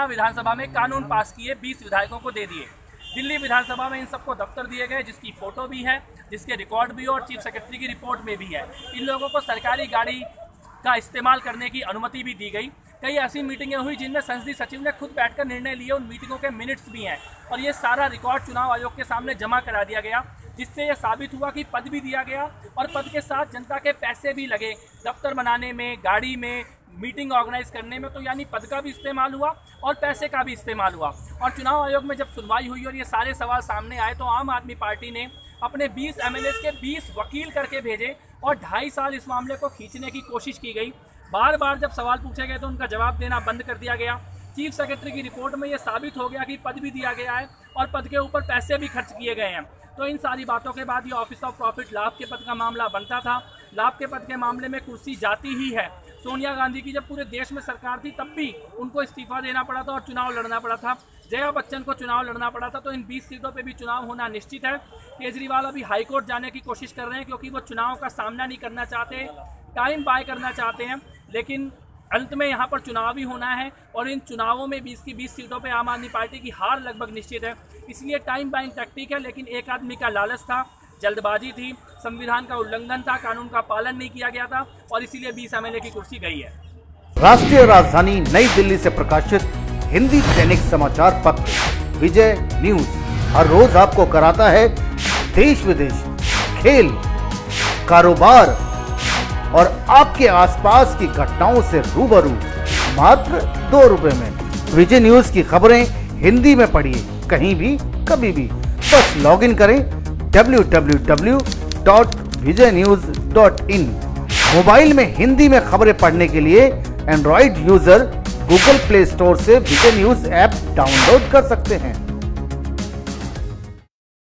हरियाणा विधानसभा में कानून पास किए, 20 विधायकों को दे दिए। दिल्ली विधानसभा में इन सबको दफ्तर दिए गए, जिसकी फोटो भी है, जिसके रिकॉर्ड भी है और चीफ सेक्रेटरी की रिपोर्ट में भी है। इन लोगों को सरकारी गाड़ी का इस्तेमाल करने की अनुमति भी दी गई। कई ऐसी मीटिंगें हुई जिनमें संसदीय सचिव ने खुद बैठकर निर्णय लिए, उन मीटिंगों के मिनट्स भी हैं और ये सारा रिकॉर्ड चुनाव आयोग के सामने जमा करा दिया गया, जिससे यह साबित हुआ कि पद भी दिया गया और पद के साथ जनता के पैसे भी लगे दफ्तर बनाने में, गाड़ी में, मीटिंग ऑर्गेनाइज करने में। तो यानी पद का भी इस्तेमाल हुआ और पैसे का भी इस्तेमाल हुआ। और चुनाव आयोग में जब सुनवाई हुई और ये सारे सवाल सामने आए तो आम आदमी पार्टी ने अपने 20 एमएलएस के 20 वकील करके भेजे और 2.5 साल इस मामले को खींचने की कोशिश की गई। बार बार जब सवाल पूछे गए तो उनका जवाब देना बंद कर दिया गया। चीफ सेक्रेटरी की रिपोर्ट में यह साबित हो गया कि पद भी दिया गया है और पद के ऊपर पैसे भी खर्च किए गए हैं। तो इन सारी बातों के बाद ये ऑफिस ऑफ प्रॉफिट लाभ के पद का मामला बनता था। लाभ के पद के मामले में कुर्सी जाती ही है। सोनिया गांधी की जब पूरे देश में सरकार थी तब भी उनको इस्तीफा देना पड़ा था और चुनाव लड़ना पड़ा था। जया बच्चन को चुनाव लड़ना पड़ा था। तो इन 20 सीटों पे भी चुनाव होना निश्चित है। केजरीवाल अभी हाईकोर्ट जाने की कोशिश कर रहे हैं क्योंकि वो चुनाव का सामना नहीं करना चाहते, टाइम बाय करना चाहते हैं, लेकिन अंत में यहाँ पर चुनाव भी होना है और इन चुनावों में 20 की 20 सीटों पे आम आदमी पार्टी की हार लगभग निश्चित है। इसलिए टाइम बाइंग टैक्टिक है, लेकिन एक आदमी का लालच था, जल्दबाजी थी, संविधान का उल्लंघन था, कानून का पालन नहीं किया गया था और इसीलिए 20 एमएलए की कुर्सी गई है। राष्ट्रीय राजधानी नई दिल्ली से प्रकाशित हिंदी दैनिक समाचार पत्र विजय न्यूज हर रोज आपको कराता है देश विदेश, खेल, कारोबार और आपके आसपास की घटनाओं से रूबरू मात्र 2 रुपए में। विजय न्यूज की खबरें हिंदी में पढ़िए कहीं भी कभी भी। बस लॉगिन करें www.vijaynews.in। मोबाइल में हिंदी में खबरें पढ़ने के लिए Android user Google play store से विजय न्यूज ऐप डाउनलोड कर सकते हैं।